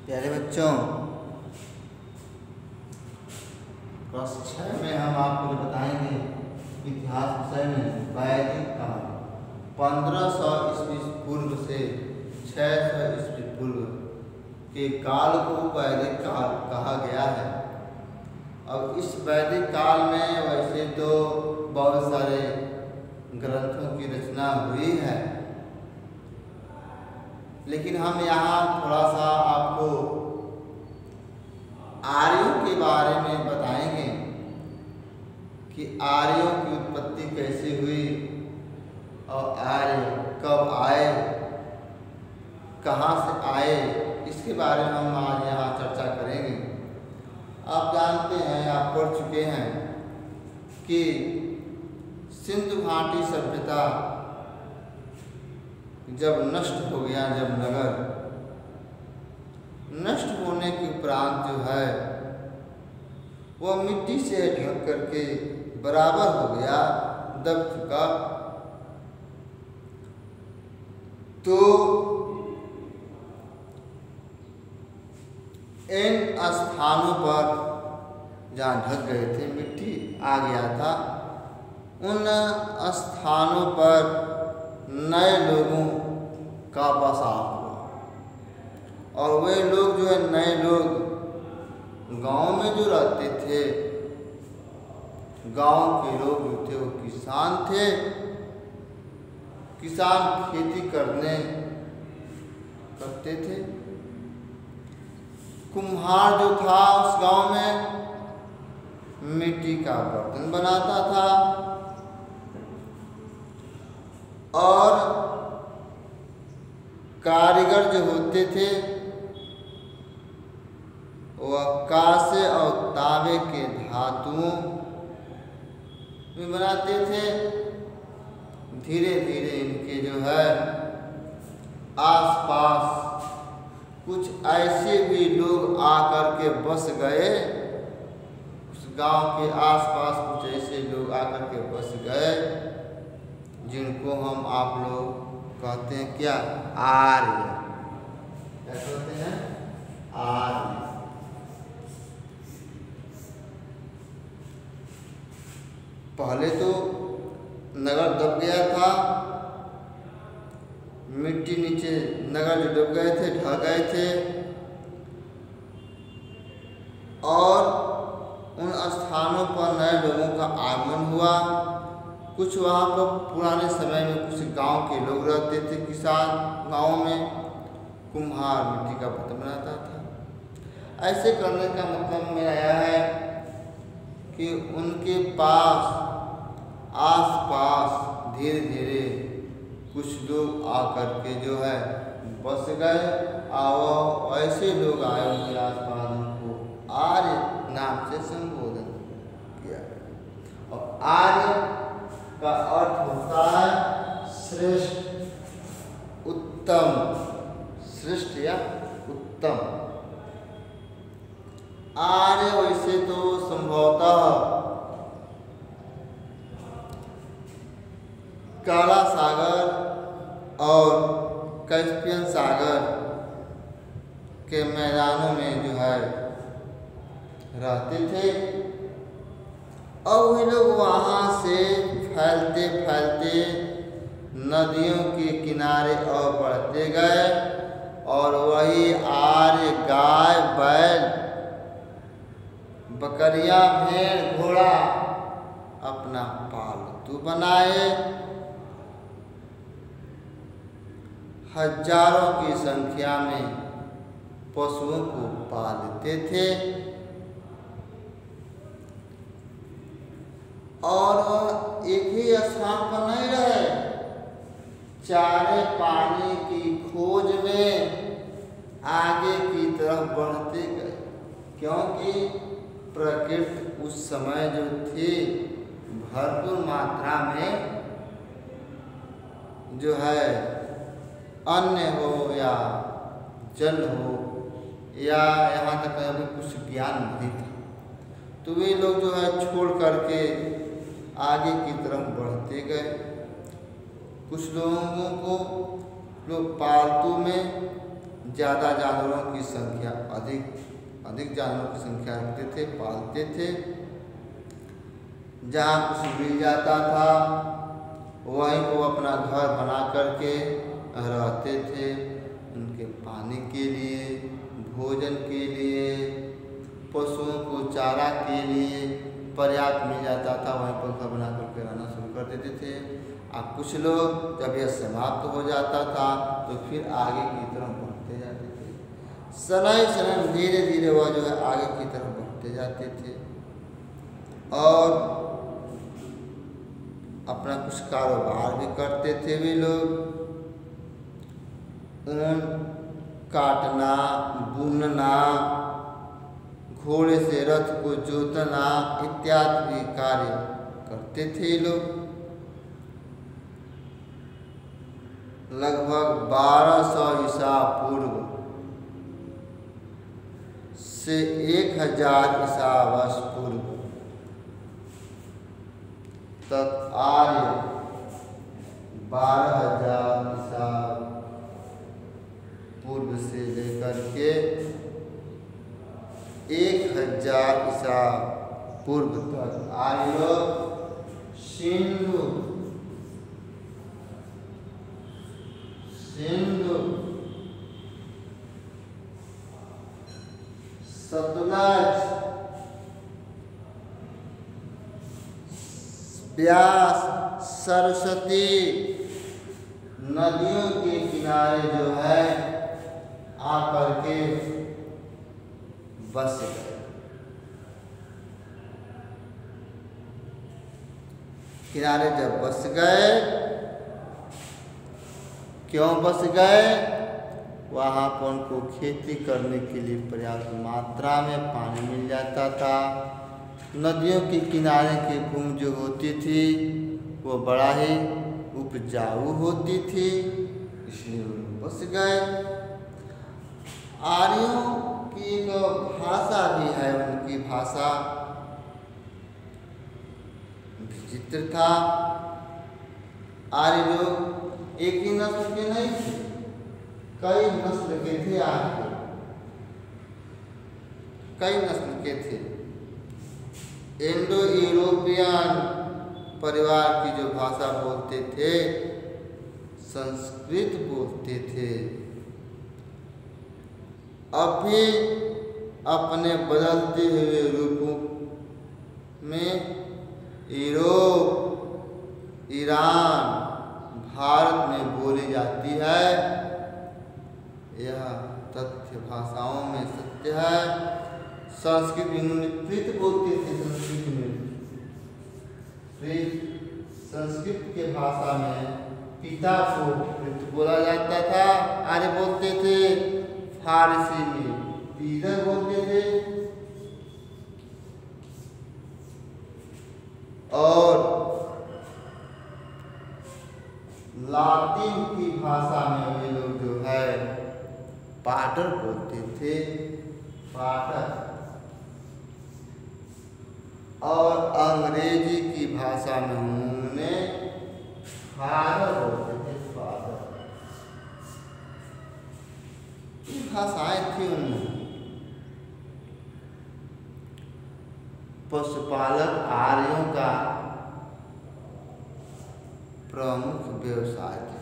प्यारे बच्चों, क्लास 6 में हम आपको बताएंगे इतिहास विषय में वैदिक काल 1500 ईस्वी पूर्व से 600 ईस्वी पूर्व के काल को वैदिक काल कहा गया है। अब इस वैदिक काल में वैसे तो बहुत सारे ग्रंथों की रचना हुई है, लेकिन हम यहाँ थोड़ा सा आपको आर्यों के बारे में बताएंगे कि आर्यों की उत्पत्ति कैसे हुई और आर्य कब आए, कहाँ से आए, इसके बारे में हम आज यहाँ चर्चा करेंगे। आप जानते हैं, आप पढ़ चुके हैं कि सिंधु घाटी सभ्यता जब नष्ट हो गया, जब नगर नष्ट होने के उपरांत जो है वह मिट्टी से ढक करके बराबर हो गया, दब चुका। तो इन स्थानों पर जहाँ ढक गए थे, मिट्टी आ गया था, उन स्थानों पर नए लोगों का बसाव हुआ। और वे लोग जो है, नए लोग गांव में जो रहते थे, गांव के लोग जो थे वो किसान थे। किसान खेती करते थे। कुम्हार जो था उस गांव में मिट्टी का बर्तन बनाता था और कारीगर जो होते थे वह कांसे और तांबे के धातुओं में बनाते थे। धीरे धीरे इनके जो है आसपास कुछ ऐसे भी लोग आकर के बस गए, उस गांव के आसपास कुछ ऐसे लोग आकर के बस गए जिनको हम आप लोग कहते हैं क्या, आर्य। क्या कहते हैं? आर्य। पहले तो नगर दब गया था, मिट्टी नीचे नगर जो डूब गए थे, ढह गए थे, और उन स्थानों पर नए लोगों का आगमन हुआ। कुछ वहाँ पर पुराने समय में कुछ गांव के लोग रहते थे, किसान गांव में, कुम्हार मिट्टी का बर्तन बनाता था। ऐसे करने का मतलब मेरा यह है कि उनके पास आसपास धीरे धीरे कुछ लोग आकर के जो है बस गए, और ऐसे लोग आए उनके आसपास, उनको आर्य नाम से संबोधन किया गया। और आर्य का अर्थ होता है श्रेष्ठ, उत्तम, श्रेष्ठ या उत्तम। आर्य वैसे तो संभवतः काला सागर और कैस्पियन सागर के मैदानों में जो है रहते थे, और वे लोग वहाँ से फैलते फैलते नदियों के किनारे और बढ़ते गए, और वही आर्य गाय, बैल, बकरियां, भेड़, घोड़ा अपना पालतू बनाए। हजारों की संख्या में पशुओं को पालते थे, और एक ही स्थान पर नहीं रहे, चारे पानी की खोज में आगे की तरफ बढ़ते गए, क्योंकि प्रकृति उस समय जो थी भरपूर मात्रा में जो है अन्न हो या जल हो, या यहाँ तक अभी कुछ ज्ञान नहीं था, तो वे लोग जो है छोड़ करके आगे की तरफ बढ़ते गए। कुछ लोगों को लोग पालतू में ज़्यादा जानवरों की संख्या अधिक जानवरों की संख्या रखते थे, पालते थे। जहाँ कुछ मिल जाता था वहीं को अपना घर बना करके रहते थे। उनके पानी के लिए, भोजन के लिए, पशुओं को चारा के लिए पर्याप्त मिल जाता था, वहीं पर घर बना करके रहना शुरू कर देते थे। अब कुछ लोग जब यह समाप्त हो जाता था तो फिर आगे की तरफ बढ़ते जाते थे। शनै धीरे धीरे वह जो है आगे की तरफ बढ़ते जाते थे और अपना कुछ कारोबार भी करते थे। वे लोग ऊन काटना, बुनना, घोड़े से रथ को जोतना इत्यादि भी कार्य करते थे लोग। लगभग 1200 ईसा पूर्व से 1000 ईसा वर्ष पूर्व तक आर्य 12,000 ईसा पूर्व से लेकर के 1000 ईसा पूर्व तक आर्य लोग सिंधु सतलज, व्यास, सरस्वती नदियों के किनारे जो है आकर के बस गए। किनारे जब बस गए, क्यों बस गए? वहाँ पर उनको खेती करने के लिए पर्याप्त मात्रा में पानी मिल जाता था। नदियों के किनारे की भूमि जो होती थी वो बड़ा ही उपजाऊ होती थी, इसलिए वो बस गए। आर्यों की एक भाषा भी है, उनकी भाषा विचित्र था। आर्य लोग एक ही नस्ल के नहीं थे, कई नस्ल के थे। आर्य कई नस्ल के थे। इंडो यूरोपियन परिवार की जो भाषा बोलते थे, संस्कृत बोलते थे। अब भी अपने बदलते हुए रूपों में यूरोप, ईरान, भारत में बोली जाती है। यह तथ्य भाषाओं में सत्य है। संस्कृत इन्होंने प्रीत बोलते थे। संस्कृत में संस्कृत के भाषा में पिता को प्रीत बोला जाता था, आर्य बोलते थे। फारसी में पीतर बोलते थे और लातिन की भाषा में वे लोग जो है पाटर बोलते थे, पाटर। और अंग्रेजी की भाषा में उन्होंने फादर बोलते थे, फादर। ये भाषाएं थी उनमें। पशुपालक आर्यों का प्रमुख व्यवसाय था।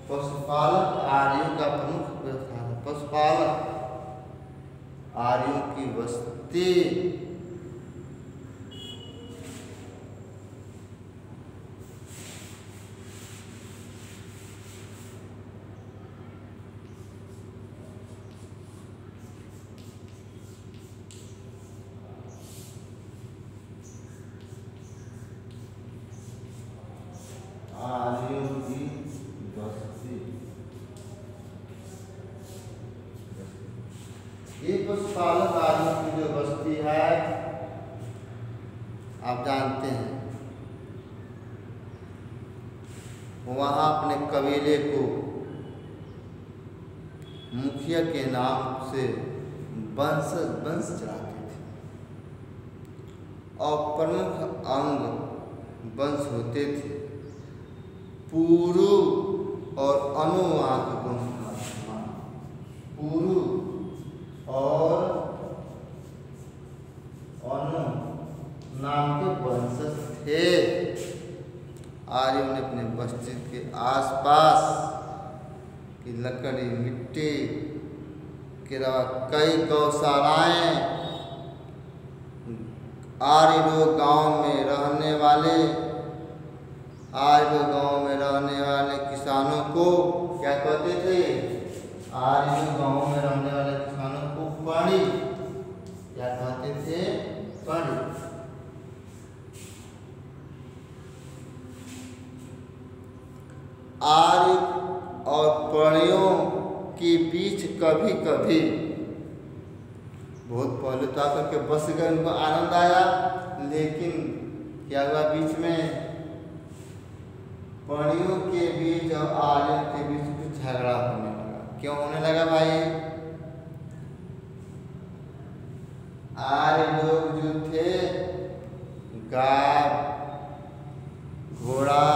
पशुपालक आर्यों का प्रमुख व्यवसाय था। पशुपालक आर्यों की बस्ती ये पशुपालक आर्यों की जो बस्ती है, आप जानते हैं, वहाँ अपने कबीले को मुखिया के नाम से वंश चलाते थे और प्रमुख अंग वंश होते थे। पुरु और अनु वहाँ के वंश का आसपास की लकड़ी मिट्टी के अलावा कई गौशालाएं, आर्य लोग गाँव में रहने वाले किसानों को क्या कहते थे? आर्य लोग गाँव में रहने वाले किसानों को पंडित क्या कहते थे? पंडित। आर्य और प्रणियों के बीच कभी कभी बहुत पहले तो आकर के बस गए, उनको आनंद आया, लेकिन क्या हुआ बीच में? प्रणियों के बीच और आर्यों के बीच कुछ झगड़ा होने लगा। क्यों होने लगा भाई? आर्य लोग जो थे गाय, घोड़ा,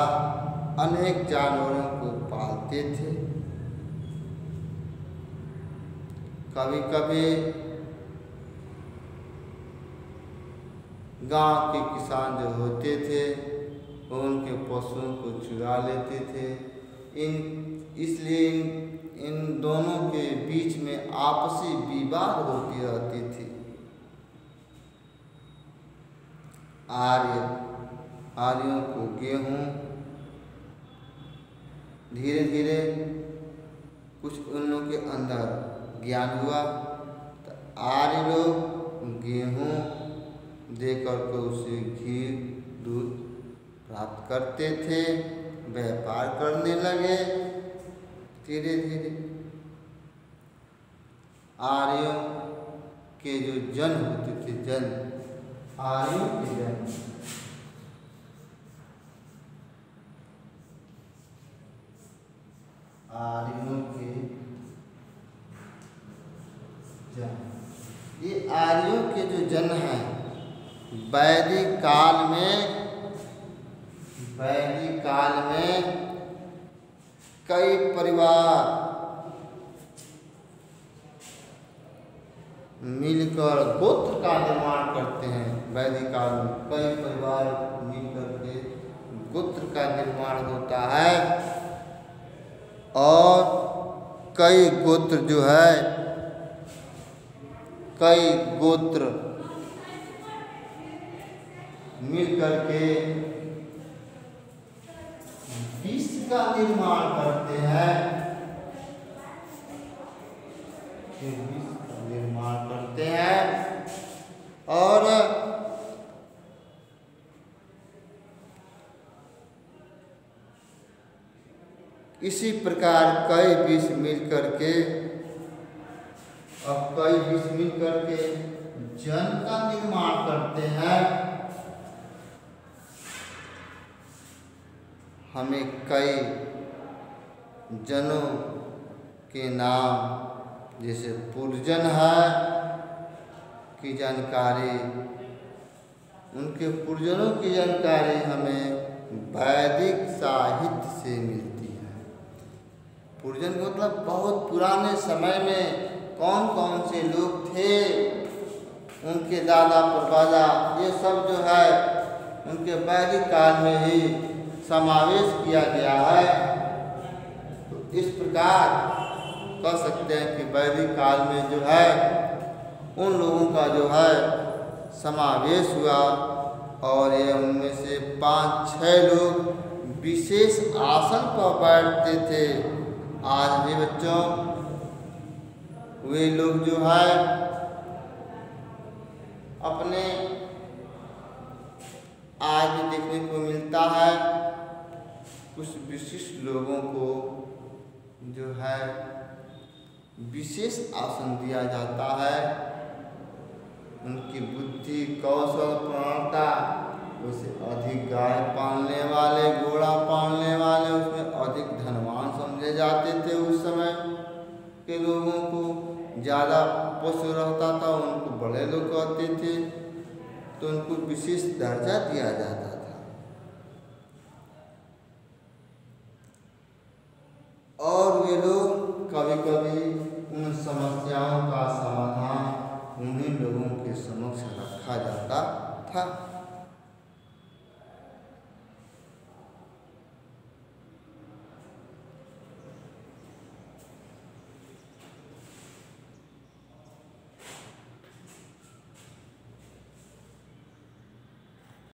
अनेक जानवरों को पालते थे। कभी कभी गांव के किसान जो होते थे वो उनके पशुओं को चुरा लेते थे। इसलिए इन दोनों के बीच में आपसी विवाद होती रहती थी। आर्यों को गेहूं, धीरे धीरे कुछ उन लोगों के अंदर ज्ञान हुआ तो आर्य लोग गेहूं देकर के उसे घी, दूध प्राप्त करते थे, व्यापार करने लगे। धीरे धीरे आर्यों के जो जन होते थे, आर्यों के जन ये आर्यों के जो जन हैं, वैदिक काल में कई परिवार मिलकर गोत्र का निर्माण करते हैं। वैदिक काल में कई परिवार मिलकर के गोत्र का निर्माण होता है और कई गोत्र मिलकर के विश्व का निर्माण करते हैं। और इसी प्रकार कई विश्व मिलकर के जन का निर्माण करते हैं। हमें कई जनों के नाम जैसे पुरजन है की जानकारी, उनके पुरजनों की जानकारी हमें वैदिक साहित्य से मिलती है। पुरजन का मतलब बहुत पुराने समय में कौन कौन से लोग थे, उनके दादा परदादा, ये सब जो है उनके वैदिक काल में ही समावेश किया गया है। तो इस प्रकार कह सकते हैं कि वैदिक काल में जो है उन लोगों का जो है समावेश हुआ और ये उनमें से 5-6 लोग विशेष आसन पर बैठते थे। आज भी बच्चों वे लोग जो है अपने आज भी देखने को मिलता है। कुछ विशिष्ट लोगों को जो है विशेष आसन दिया जाता है। उनकी बुद्धि, कौशल, प्रवणता, उसे अधिक गाय पालने वाले, घोड़ा पालने वाले उसमें अधिक धनवान समझे जाते थे। उस समय के लोगों को ज़्यादा पशु रहता था, उनको बड़े लोग कहते थे, तो उनको विशेष दर्जा दिया जाता था। और वे लोग कभी कभी उन समस्याओं का समाधान उन्हीं लोगों के समक्ष रखा जाता था।